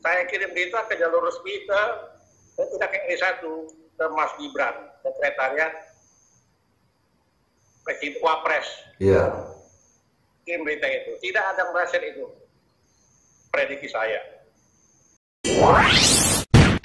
saya kirim berita ke jalur resmi tidak ke E1 ke Mas Gibran, sekretariat Presiden Wapres. Iya. Kirim berita itu, tidak ada berhasil itu. Prediksi saya.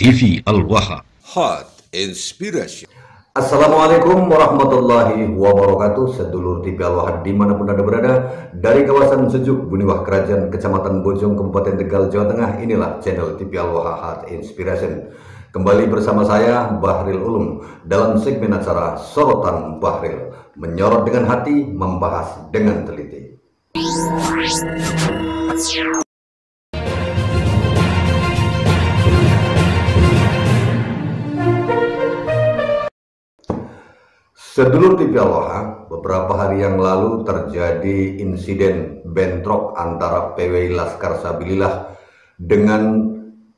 TV Al-Waha. Hot Inspiration. Assalamualaikum warahmatullahi wabarakatuh. Sedulur TV Al-Waha dimanapun Anda berada, dari kawasan sejuk Buniwah Kerajaan, Kecamatan Bojong, Kabupaten Tegal, Jawa Tengah. Inilah channel TV Al-Waha Hot Inspiration. Kembali bersama saya Bahril Ulum dalam segmen acara Sorotan Bahril, menyorot dengan hati, membahas dengan teliti. Sedulur TV Al-Waha, beberapa hari yang lalu terjadi insiden bentrok antara PWI Laskar Sabilillah dengan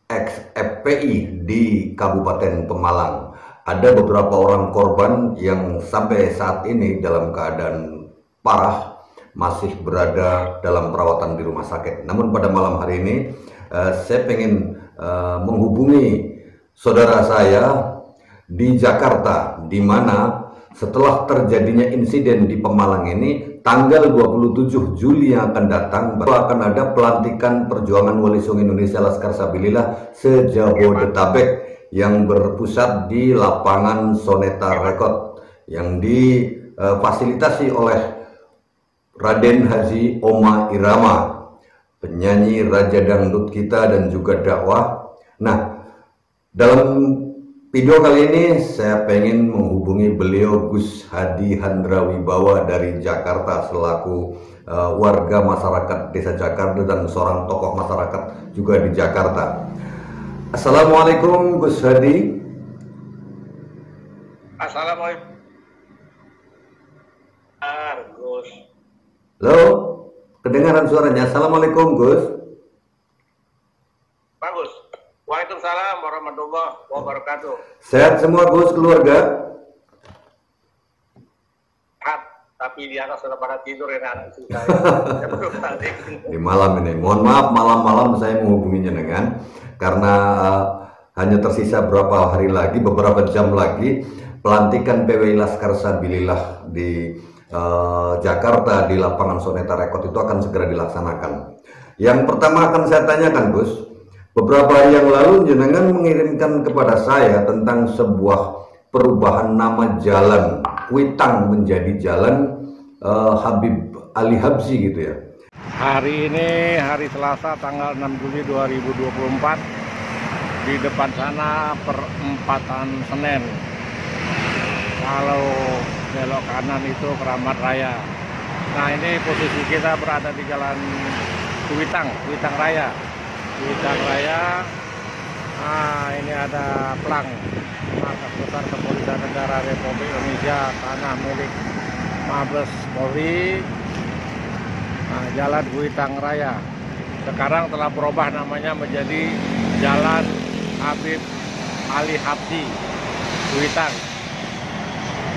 ex-FPI di Kabupaten Pemalang. Ada beberapa orang korban yang sampai saat ini dalam keadaan parah, masih berada dalam perawatan di rumah sakit. Namun pada malam hari ini saya ingin menghubungi saudara saya di Jakarta, di mana setelah terjadinya insiden di Pemalang ini, tanggal 27 Juli yang akan datang akan ada pelantikan perjuangan Wali Songo Indonesia Laskar Sabilillah se-Jabodetabek yang berpusat di lapangan Soneta Record yang difasilitasi oleh Raden Haji Oma Irama, penyanyi Raja Dangdut kita dan juga dakwah. Nah, dalam video kali ini saya pengen menghubungi beliau Gus Hadi Handrawibawa dari Jakarta selaku warga masyarakat Desa Jakarta dan seorang tokoh masyarakat juga di Jakarta. Assalamualaikum Gus Hadi. Assalamualaikum. Gus. Halo, kedengaran suaranya. Assalamualaikum Gus. Bagus. Waalaikumsalam warahmatullahi wabarakatuh. Sehat semua Gus, keluarga? Sehat, tapi di atas sudah pada tidur ya anak istri saya. Di malam ini, mohon maaf malam-malam saya menghubunginya dengan karena hanya tersisa beberapa hari lagi, beberapa jam lagi pelantikan PWI Laskar Sabilillah di Jakarta di lapangan Soneta Record itu akan segera dilaksanakan. Yang pertama akan saya tanyakan Gus, beberapa hari yang lalu jenengan mengirimkan kepada saya tentang sebuah perubahan nama jalan Kuitang menjadi jalan Habib Ali Habsyi gitu ya. Hari ini hari Selasa tanggal 6 Juli 2024 di depan sana perempatan Senen. Kalau belok kanan itu Keramat Raya. Nah, ini posisi kita berada di jalan Kuitang Raya. Kuitang Raya. Nah, ini ada plang Markas Besar Kepolisian Negara Republik Indonesia, tanah milik Mabes Polri. Nah, jalan Kuitang Raya. Sekarang telah berubah namanya menjadi Jalan Habib Ali Habsyi Kuitang.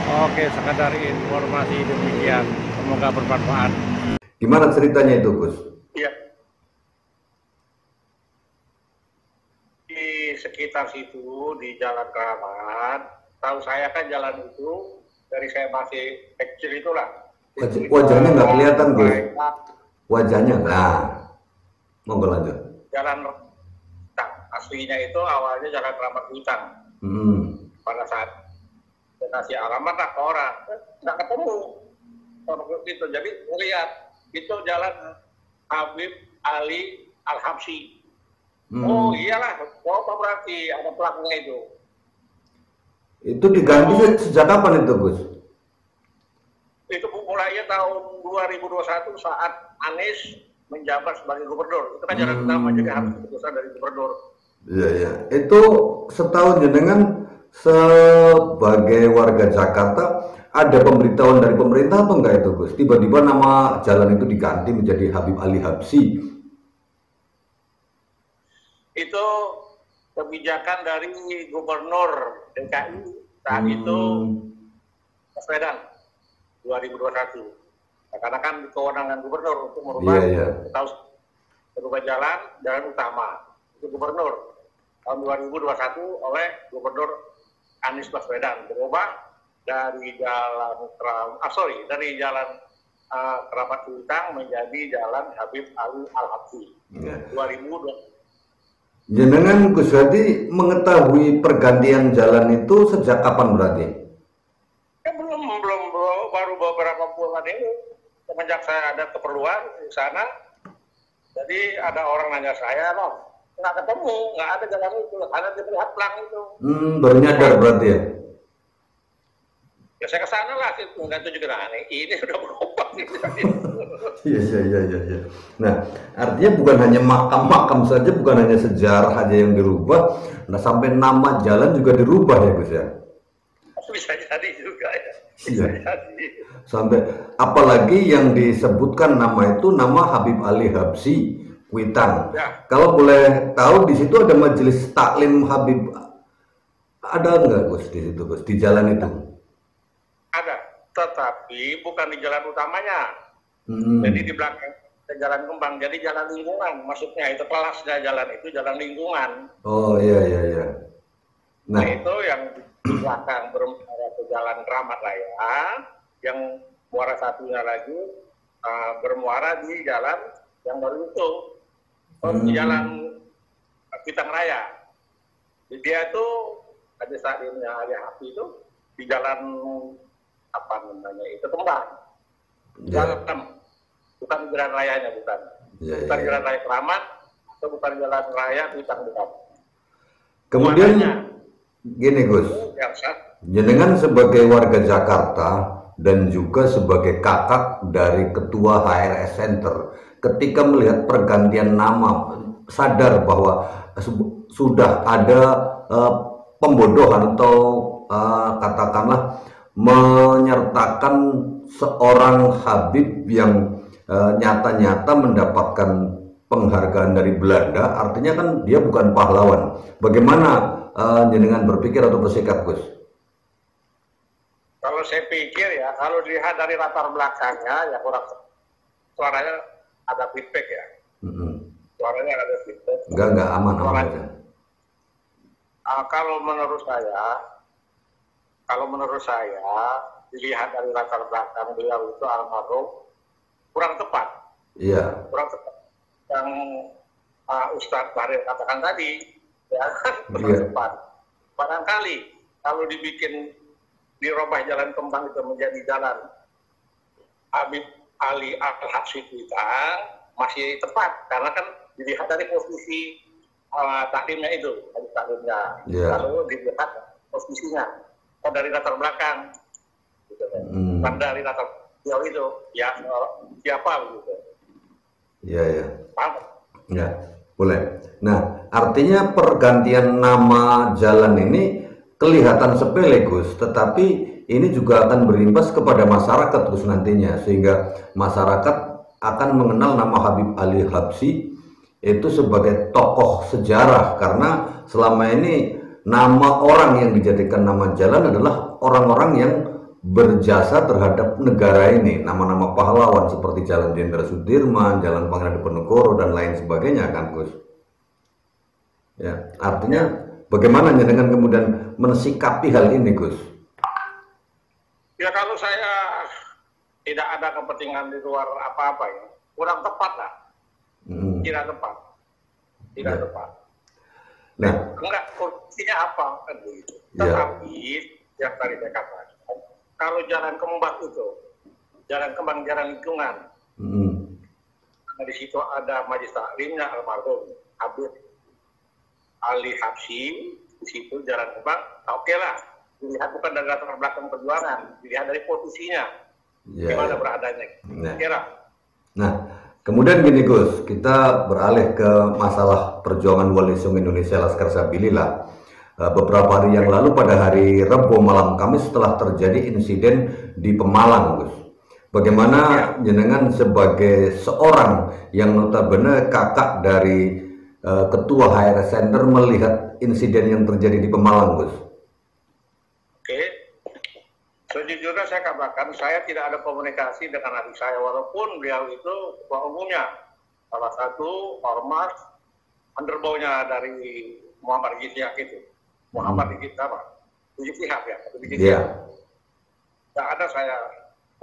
Oke, sekadar informasi demikian. Semoga bermanfaat. Gimana ceritanya itu Gus? Iya. Di sekitar situ, di Jalan Keramat, tahu saya kan jalan itu dari saya masih kecil itulah. Wajahnya nggak kelihatan Gus. Wajahnya, nah, monggo lanjut. Jalan aslinya itu awalnya Jalan Keramat Kuitang. Pada saat kasih alamat lah ke orang, nggak ketemu orang itu. Jadi lihat itu Jalan Habib Ali Al Habsyi. Oh iyalah, apa berarti ada pelaknya itu. Itu diganti sejak kapan itu Gus? Itu mulainya tahun 2021 saat Anies menjabat sebagai gubernur. Itu kan jalan utama, jadi harus keputusan dari gubernur. Iya, iya. Itu setahun jenengan sebagai warga Jakarta ada pemberitahuan dari pemerintah atau enggak itu Gus? Tiba-tiba nama jalan itu diganti menjadi Habib Ali Habsyi. Itu kebijakan dari Gubernur DKI saat itu Baswedan 2021. Karena kan kewenangan gubernur untuk merubah berubah jalan utama. itu gubernur tahun 2021 oleh Gubernur Anies Baswedan, berubah dari jalan Keramat Kuitang menjadi jalan Habib Ali Al-Habsyi. 2020. Jenengan Gus Hadi mengetahui pergantian jalan itu sejak kapan berarti? Ya belum baru beberapa bulan ini, semenjak saya ada keperluan di sana. Jadi ada orang nanya saya, loh, nggak ketemu, nggak ada jalan itu, ada terlihat pelang itu. Baru nyadar berarti ya? Ya saya ke sana lah, nggak tunjukin aneh, ini udah berubah. Iya. Nah, artinya bukan hanya makam-makam saja, bukan hanya sejarah aja yang dirubah, nah sampai nama jalan juga dirubah ya Gus ya? Bisa jadi juga ya. Iya. Sampai apalagi yang disebutkan nama itu nama Habib Ali Habsyi Kuitang. Ya. Kalau boleh tahu di situ ada majelis taklim Habib, ada nggak Gus di situ Gus, di jalan itu? Ada, tetapi bukan di jalan utamanya. Jadi di belakang jalan kembang, jadi jalan lingkungan. Maksudnya itu kelasnya jalan itu jalan lingkungan. Oh iya. Nah itu yang di belakang bermuara ke jalan Keramat Raya, yang muara satunya lagi bermuara di jalan yang baru itu, di jalan Kuitang Raya. Jadi dia itu ada saat ini Ali Habsyi itu di jalan apa namanya itu kembang. Jalan bukan jalan rayanya, bukan jalan raya Keramat atau bukan jalan raya Kuitang, bukan. Kemudian gini Gus, jenengan sebagai warga Jakarta dan juga sebagai kakak dari ketua HRS Center, ketika melihat pergantian nama, sadar bahwa sudah ada pembodohan atau katakanlah menyertakan seorang Habib yang nyata-nyata mendapatkan penghargaan dari Belanda, artinya kan dia bukan pahlawan. Bagaimana jenengan berpikir atau bersikap Gus? Kalau saya pikir ya, kalau dilihat dari latar belakangnya, ya kurang suaranya ada feedback ya. Suaranya ada feedback. Enggak aman aja. Kalau menurut saya, dilihat dari latar belakang beliau itu almarhum kurang tepat. Iya. Kurang tepat. Yang Ustadz Bahril katakan tadi, ya kurang tepat. Barangkali kalau dibikin dirubah jalan kembang itu menjadi jalan Habib Ali Al-Habsyi Kuitang masih tepat, karena kan dilihat dari posisi taklimnya itu, taklimnya. Lalu dilihat posisinya dari latar belakang, gitu kan. Bukan dari latar beliau itu, ya siapa begitu. Iya. Ya, boleh. Nah, artinya pergantian nama jalan ini kelihatan sepele Gus, tetapi ini juga akan berimbas kepada masyarakat Gus nantinya, sehingga masyarakat akan mengenal nama Habib Ali Habsyi itu sebagai tokoh sejarah, karena selama ini nama orang yang dijadikan nama jalan adalah orang-orang yang berjasa terhadap negara ini, nama-nama pahlawan seperti Jalan Jenderal Sudirman, Jalan Pangeran Diponegoro dan lain sebagainya kan Gus. Ya, artinya bagaimana dengan kemudian mensikapi hal ini Gus? Ya kalau saya tidak ada kepentingan di luar apa-apa ya, kurang tepat lah. Tidak tepat. Tepat. Nah, enggak, fungsinya apa kan begitu. Tetapi yang tadi saya katakan, kalau jalan kembang itu, jalan kembang, jalan lingkungan, nah, di situ ada majelis taklimnya almarhum Habib Ali Habsyi, di situ jalan kembang, oke lah, dilihat bukan dari latar belakang perjuangan, dilihat dari posisinya, gimana beradanya, kira. Nah, kemudian gini Gus, kita beralih ke masalah perjuangan Wali Songo Indonesia Laskar Sabilillah. Beberapa hari yang lalu pada hari Rabu malam Kamis setelah terjadi insiden di Pemalang Gus. Bagaimana jenengan sebagai seorang yang notabene kakak dari ketua HRS Center melihat insiden yang terjadi di Pemalang Gus? Oke, sejujurnya saya katakan saya tidak ada komunikasi dengan adik saya, walaupun beliau itu ketua umumnya, salah satu ormas underbownya dari Muhammad Rizik Syihab itu. Muhammad Rizik Syihab ya. Iya. Tidak ada saya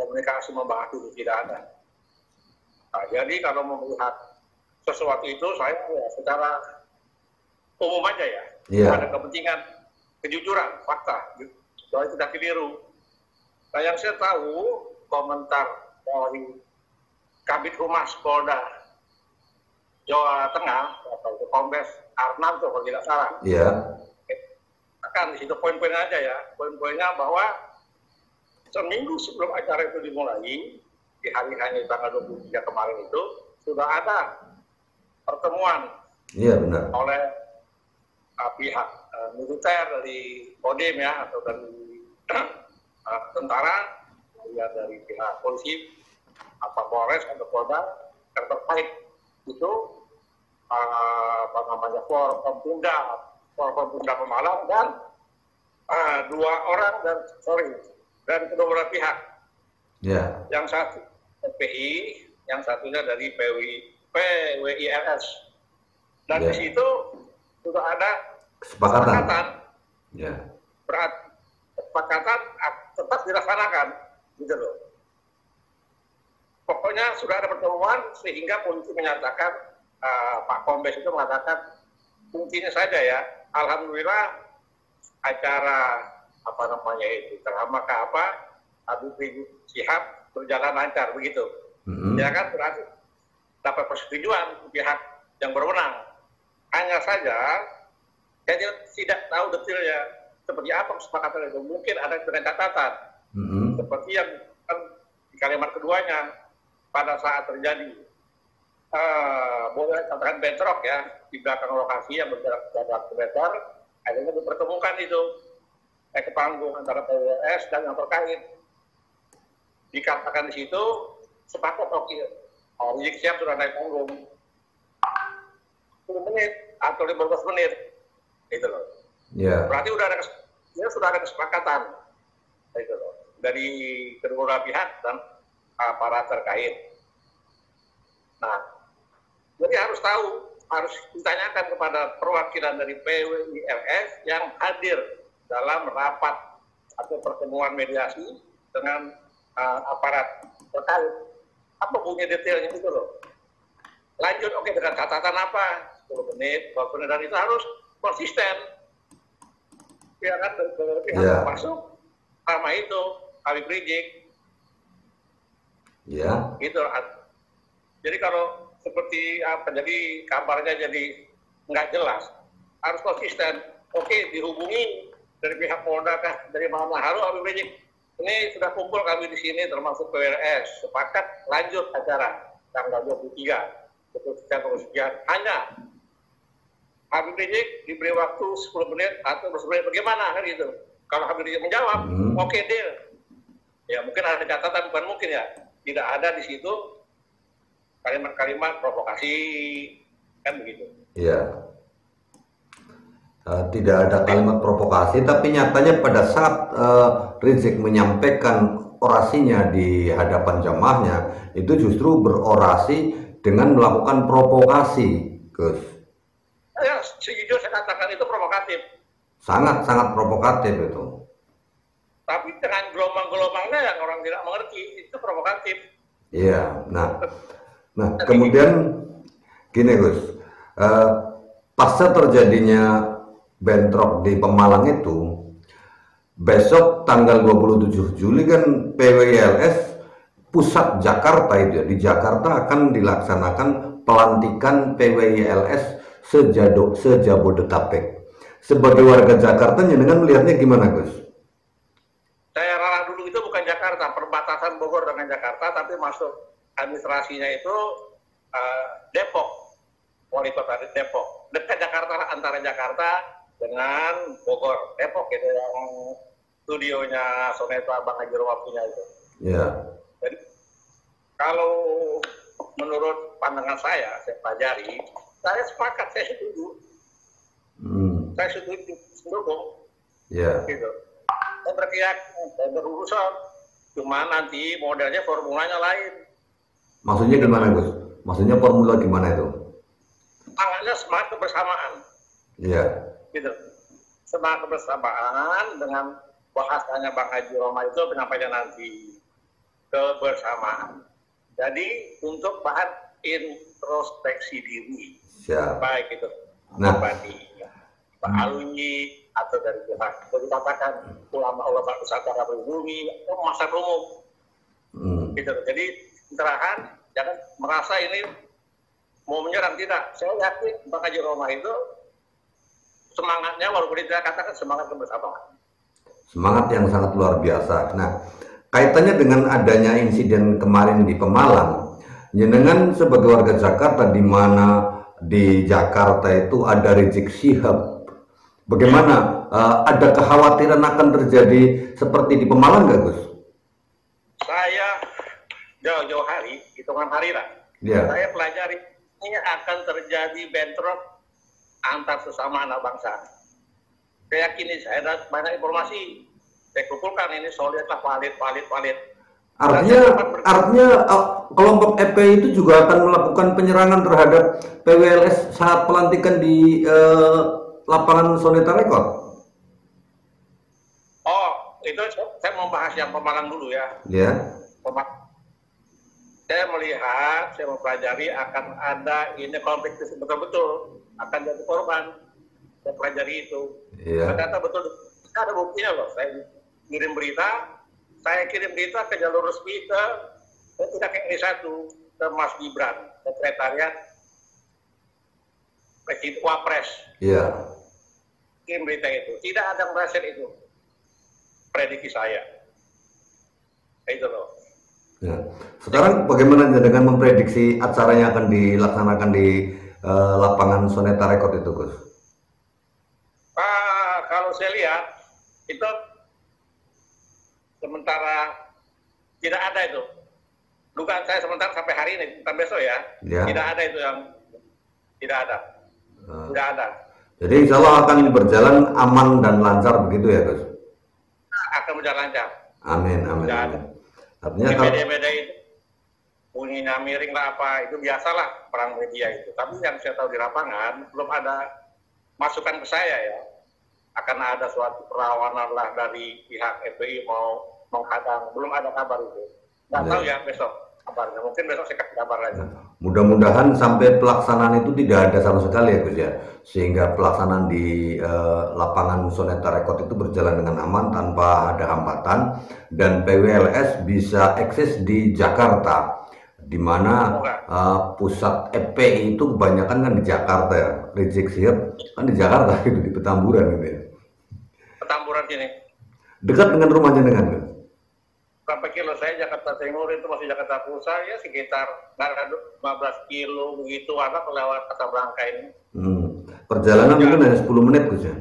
komunikasi membahas itu, tidak ada. Nah, jadi kalau mau melihat sesuatu itu saya ya, secara umum aja ya. Ada kepentingan kejujuran, fakta. Soalnya tidak keliru. Nah, yang saya tahu komentar dari Kabid Humas Polda Jawa Tengah atau Kombes Arnanto kalau tidak salah. Iya. Akan di situ poin-poinnya aja ya. Poin-poinnya bahwa seminggu sebelum acara itu dimulai, di hari-hari tanggal 23 kemarin itu sudah ada pertemuan oleh pihak militer dari Kodim ya, atau dari tentara, ya dari pihak polisi, Polres atau Polda yang terkait itu Forkompimda Pemalang dan dua orang dan kedua belah pihak. Yang satu FPI, yang satunya dari PWILS. Dan di situ sudah ada kesepakatan. Berarti kesepakatan tetap dilaksanakan, gitu loh. Pokoknya sudah ada pertemuan sehingga polisi menyatakan, Pak Kombes itu mengatakan intinya saja ya, alhamdulillah acara drama Habib Rizik Syihab berjalan lancar begitu. Ya kan, berarti dapat persetujuan pihak yang berwenang. Hanya saja saya tidak tahu detailnya seperti apa kesepakatan itu. Mungkin ada catatan seperti yang di kalimat keduanya pada saat terjadi boleh katakan bentrok ya di belakang lokasi yang berjarak 100 meter, akhirnya dipertemukan itu ke panggung antara PWS dan yang terkait. Dikatakan di situ sepakat Rizik Syihab sudah naik panggung 10 menit atau 15 menit itu loh. Berarti sudah ada kesepakatan itu loh dari kedua pihak dan para terkait. Nah, jadi harus ditanyakan kepada perwakilan dari PWILS yang hadir dalam rapat atau pertemuan mediasi dengan aparat terkait. Apa bunyi detailnya itu loh. Lanjut, dengan catatan apa? 10 menit, 20 menit, dan itu harus konsisten. Ya kan, pihak masuk sama itu, Habib Rizik. Gitu. Jadi kalau seperti jadi kabarnya jadi nggak jelas, harus konsisten. Dihubungi dari pihak Polda kah, dari mana? Halo Habib Rizik, ini sudah kumpul kami di sini termasuk PWRS, sepakat lanjut acara tanggal 23. Hanya Habib Rizik diberi waktu 10 menit atau 20 menit, bagaimana kan gitu. Kalau Habib Rizik menjawab, deal. Ya mungkin ada catatan, bukan mungkin ya. Tidak ada di situ kalimat-kalimat provokasi, kan begitu. Tidak ada kalimat provokasi, tapi nyatanya pada saat Rizik menyampaikan orasinya di hadapan jamaahnya, itu justru berorasi dengan melakukan provokasi, Gus. Ya, sejujurnya saya katakan itu provokatif. Sangat provokatif itu. Tapi dengan gelombang-gelombangnya yang orang tidak mengerti, itu provokatif. Nah kemudian gini Gus, pasca terjadinya bentrok di Pemalang itu, besok tanggal 27 Juli kan PWILS pusat Jakarta itu ya, di Jakarta akan dilaksanakan pelantikan PWILS se-Jabodetabek. Sebagai warga Jakarta, dengan melihatnya gimana Gus? Daerah dulu itu bukan Jakarta, perbatasan Bogor dengan Jakarta, tapi masuk administrasinya itu Depok, wali kota Depok, dekat Jakarta, antara Jakarta dengan Bogor. Depok itu yang studionya Soneta Bang Haji Roma punya itu. Jadi kalau menurut pandangan saya pelajari, saya sepakat, saya setuju. Saya setuju, mendukung. Gitu. Saya berkeyakinan, saya berurusan, cuma nanti modelnya formulanya lain. Maksudnya gimana Gus? Maksudnya formula gimana itu? semangat kebersamaan. Iya. Gitu. Semangat kebersamaan dengan bahasanya Bang Haji Roma itu penyampaian nanti kebersamaan. Jadi untuk bahan introspeksi diri. Siap. Baik itu. Nah, Pak alumni atau dari pihak jadi katakan ulama-ulama Nusantara pribumi atau masyarakat umum. Gitu. Jadi pencerahan, jangan merasa ini mau menyerang, tidak. Saya yakin Bang Haji Roma itu semangatnya walaupun tidak katakan semangat kebersamaan. Semangat yang sangat luar biasa. Nah, kaitannya dengan adanya insiden kemarin di Pemalang, jenengan sebagai warga Jakarta, di mana di Jakarta itu ada Rizik Syihab, bagaimana? Ada kekhawatiran akan terjadi seperti di Pemalang nggak, Gus? Saya jauh-jauh hari, hitungan hari lah. Yeah. Saya pelajari ini akan terjadi bentrok antar sesama anak bangsa. Saya yakin ini, saya ada banyak informasi. Saya kumpulkan ini solid lah, valid. Artinya kelompok FPI itu juga akan melakukan penyerangan terhadap PWLS saat pelantikan di lapangan Soneta Record. Oh, itu saya mau bahas yang Pemalang dulu ya. Ya. Saya melihat, saya mempelajari akan ada ini konflik betul-betul akan jadi korban. Saya pelajari itu. Iya. Ternyata betul ada buktinya loh. Saya kirim berita ke jalur resmi tidak ke Ini1 ke Mas Gibran, sekretariat Presiden Wapres. Iya. Kirim berita itu. Tidak ada yang itu. Prediksi saya. Itu loh. Ya. Sekarang bagaimana dengan memprediksi acara yang akan dilaksanakan di lapangan Soneta Record itu, Gus? Kalau saya lihat itu sementara tidak ada itu. Dugaan saya sementara sampai hari ini, sampai besok ya. Tidak ada itu yang tidak ada. Tidak ada. Jadi insya Allah akan berjalan aman dan lancar begitu ya, Gus? Akan berjalan lancar. Amin. Tidak ada. Artinya beda-beda itu bunyinya miring lah apa, itu biasalah perang media itu. Tapi yang saya tahu di lapangan belum ada masukan ke saya ya, akan ada suatu perlawanan lah dari pihak FPI mau menghadang, belum ada kabar itu. Nggak tahu ya besok kabarnya, mungkin besok saya kasih kabar lagi. Mudah-mudahan sampai pelaksanaan itu tidak ada sama sekali ya, Gus ya, sehingga pelaksanaan di lapangan Soneta Record itu berjalan dengan aman tanpa ada hambatan, dan PWLS bisa eksis di Jakarta, di mana pusat FPI itu kebanyakan kan di Jakarta ya. Rizik Syihab kan di Jakarta gitu, di Petamburan gitu ya. Petamburan sini. Dekat dengan rumah jenengan kan? Berapa kilo? Saya Jakarta Timur, itu masih Jakarta Pusat ya, sekitar 15 kilo begitu, ada lewat Casablanca ini. Perjalanan mungkin hanya 10 menit, Gus ya?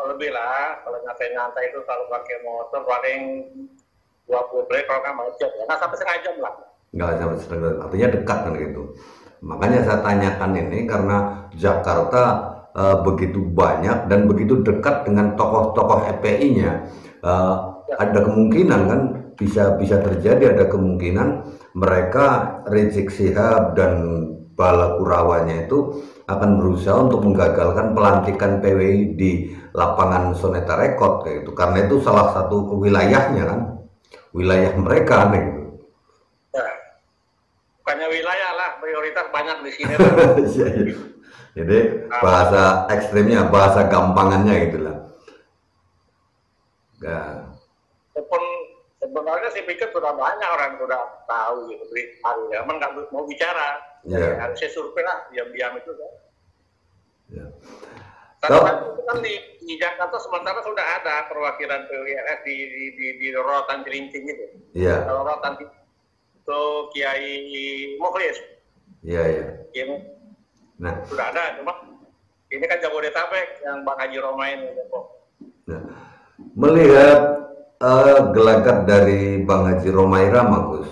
Lebih lah, kalau nyantai-nyantai itu kalau pakai motor paling 20 menit kalau kan macet ya, nggak sampai setengah jam lah. Nggak sampai setengah jam, artinya dekat kan gitu. Makanya saya tanyakan ini karena Jakarta begitu banyak dan begitu dekat dengan tokoh-tokoh FPI-nya. Ada kemungkinan kan bisa terjadi, ada kemungkinan mereka Rizik Syihab dan bala kurawanya itu akan berusaha untuk menggagalkan pelantikan PWI di lapangan Soneta Record kayak gitu, karena itu salah satu wilayahnya kan, wilayah mereka nih gitu. Ya, bukannya wilayah lah, prioritas banyak di sini. Jadi bahasa ekstrimnya, bahasa gampangannya gitulah. Nah. Walaupun sebenarnya saya pikir sudah banyak orang sudah tahu gitu, ya, emang nggak mau bicara. Yeah. Harus saya survei lah, diam-diam itu kan. Yeah. Tapi itu kan di Jakarta sementara sudah ada perwakilan PWLS di Rorotan Cilincing gitu. Iya. Kalau Rorotan itu Kiai Mukhlis. Iya. Nah, sudah ada, cuma ini kan Jabodetabek yang Bang Haji Roma ini. Nah, melihat gelagat dari Bang Haji Roma Irama, Gus,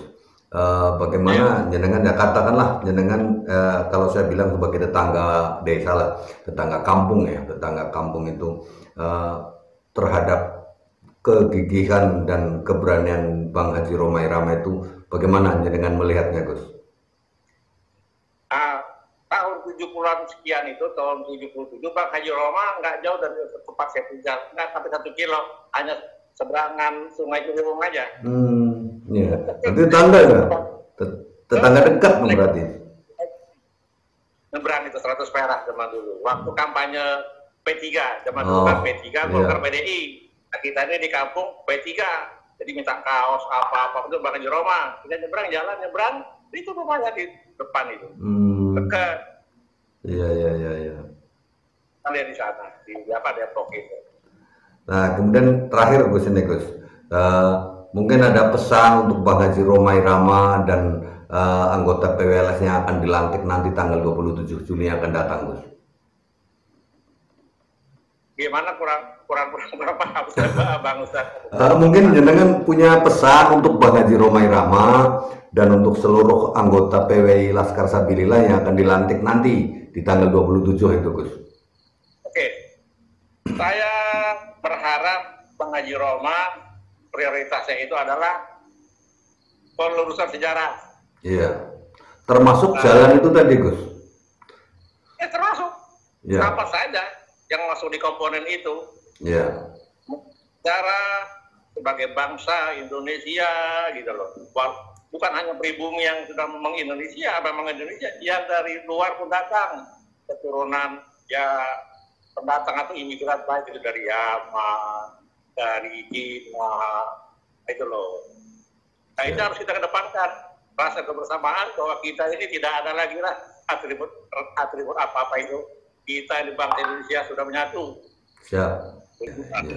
bagaimana jenengan ya, katakanlah jenengan kalau saya bilang sebagai tetangga desa lah, tetangga kampung ya, tetangga kampung itu terhadap kegigihan dan keberanian Bang Haji Roma Irama itu, bagaimana jenengan melihatnya, Gus? Tahun 70-an sekian itu, tahun 77, Bang Haji Roma nggak jauh dari tempat saya tinggal, nggak sampai 1 kilo, hanya seberangan Sungai Ciliwung aja. Iya. Berarti tetangga ya? Tetangga dekat dong berarti. Nyebrang itu 100 perak zaman dulu. Waktu kampanye P3, zaman dulu kan P3, Golkar PDI. Nah, kita ini di kampung P3, jadi minta kaos apa-apa itu Bang Haji Roma. Kita nyebrang jalan, itu rumahnya di depan itu. Dekat. Iya. Kalian di sana, di Depok itu. Nah, kemudian terakhir Gus ini Gus, mungkin ada pesan untuk Bang Haji Roma Irama dan anggota PWLS yang akan dilantik nanti tanggal 27 Juni yang akan datang, Gus. Gimana kurang paham Bang Ustaz? Mungkin jenengan punya pesan untuk Bang Haji Roma Irama dan untuk seluruh anggota PWI Laskar Sabilillah yang akan dilantik nanti di tanggal 27 itu, Gus. Oke. Saya berharap Bang Haji Roma prioritasnya itu adalah pelurusan sejarah. Iya. Termasuk jalan itu tadi, Gus. Termasuk. Ya. Apa saja yang masuk di komponen itu. Iya. Sejarah sebagai bangsa Indonesia gitu loh. Bukan hanya pribumi yang sudah memang Indonesia, yang dari luar pun datang, keturunan ya pendatang atau imigran baik itu dari Yaman, dari Cina, itu loh. Nah itu harus kita kedepankan, rasa kebersamaan bahwa kita ini tidak ada lagi lah atribut apa-apa itu. Kita di bangsa Indonesia sudah menyatu. Siap. Ya.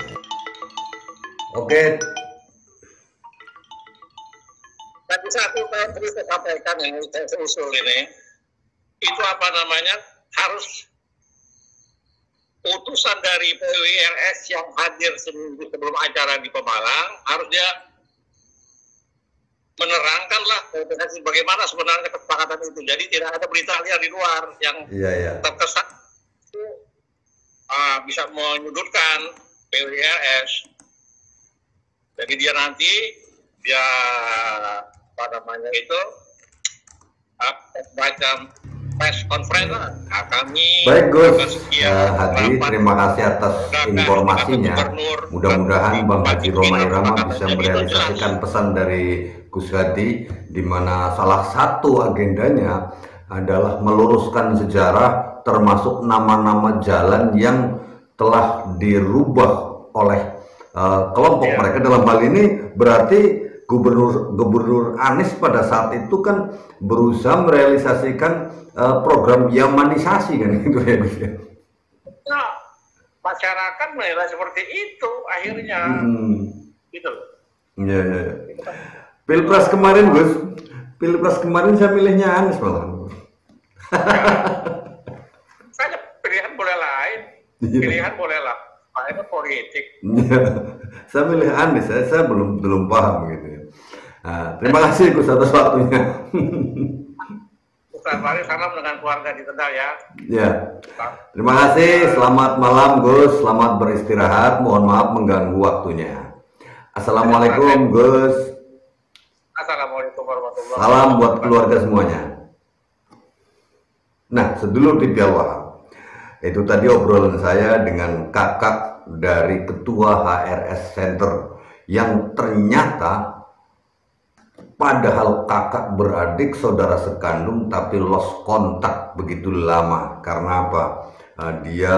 Oke. Tapi satu yang terus saya sampaikan yang saya usul ini, itu apa namanya, harus utusan dari PWLS yang hadir seminggu sebelum acara di Pemalang, harus dia menerangkanlah bagaimana sebenarnya kesepakatan itu. Jadi tidak ada berita liar di luar yang terkesan bisa menyudutkan PWLS. Jadi dia nanti apa namanya itu macam press conference lah. Nah, kami baik Gus Hadi, terima kasih atas informasinya. Mudah-mudahan Bang Haji Roma Irama bisa merealisasikan pesan dari Gus Hadi, di mana salah satu agendanya adalah meluruskan sejarah, termasuk nama-nama jalan yang telah dirubah oleh kelompok mereka. Dalam hal ini berarti Gubernur Anies pada saat itu kan berusaha merealisasikan program Yamanisasi kan gitu ya. Nah, masyarakat menilai seperti itu akhirnya. Gitu. Iya. Pilpres kemarin Gus, saya milihnya Anies malah. Saya pilihan boleh lain, pilihan boleh lah. Itu politik. Saya milih Anies, saya belum paham gitu. Nah, terima kasih Gus atas waktunya. Ustaz Farid, salam dengan keluarga di Tegal ya. Ya. Terima kasih, selamat malam Gus, selamat beristirahat. Mohon maaf mengganggu waktunya. Assalamualaikum Gus. Assalamualaikum warahmatullahi wabarakatuh. Salam buat keluarga semuanya. Nah, sedulur TV Al-Wahab, itu tadi obrolan saya dengan kakak dari ketua HRS Center yang ternyata padahal kakak beradik saudara sekandung tapi lost kontak begitu lama. Karena apa? Dia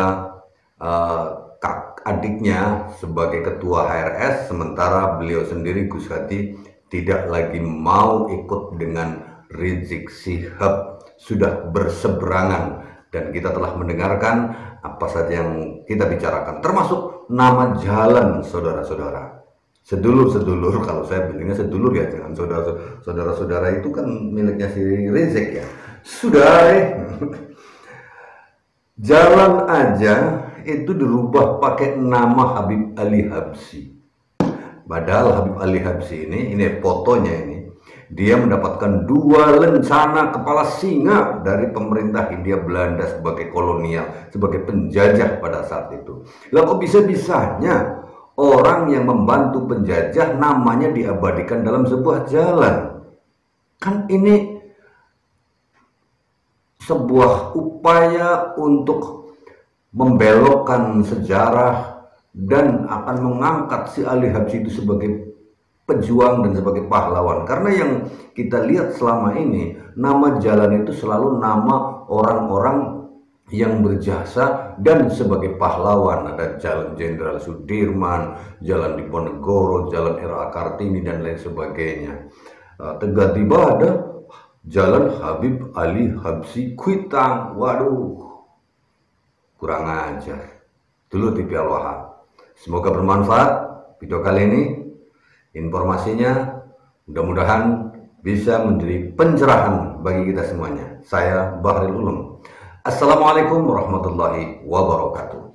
adiknya sebagai ketua HRS, sementara beliau sendiri Gus Hadi tidak lagi mau ikut dengan Rizik Syihab, sudah berseberangan. Dan kita telah mendengarkan apa saja yang kita bicarakan, termasuk nama jalan saudara-saudara. Sedulur-sedulur, kalau saya bilangnya sedulur ya, jangan saudara-saudara itu kan miliknya si Rizik ya. Sudah jalan aja itu dirubah pakai nama Habib Ali Habsyi. Padahal Habib Ali Habsyi ini fotonya ini, dia mendapatkan 2 lencana kepala singa dari pemerintah Hindia Belanda sebagai kolonial, sebagai penjajah pada saat itu. Lah kok bisa-bisanya orang yang membantu penjajah namanya diabadikan dalam sebuah jalan? Kan ini sebuah upaya untuk membelokkan sejarah dan akan mengangkat si Ali Habsyi itu sebagai pejuang dan sebagai pahlawan. Karena yang kita lihat selama ini, nama jalan itu selalu nama orang-orang yang berjasa dan sebagai pahlawan. Ada Jalan Jenderal Sudirman, Jalan Diponegoro, Jalan R.A. Kartini, dan lain sebagainya. Tiba-tiba ada Jalan Habib Ali Habsyi Kuitang. Waduh, kurang ajar. Dulu TV Al-Wahhab. Semoga bermanfaat video kali ini. Informasinya mudah-mudahan bisa menjadi pencerahan bagi kita semuanya. Saya Bahril Ulum. Assalamualaikum warahmatullahi wabarakatuh.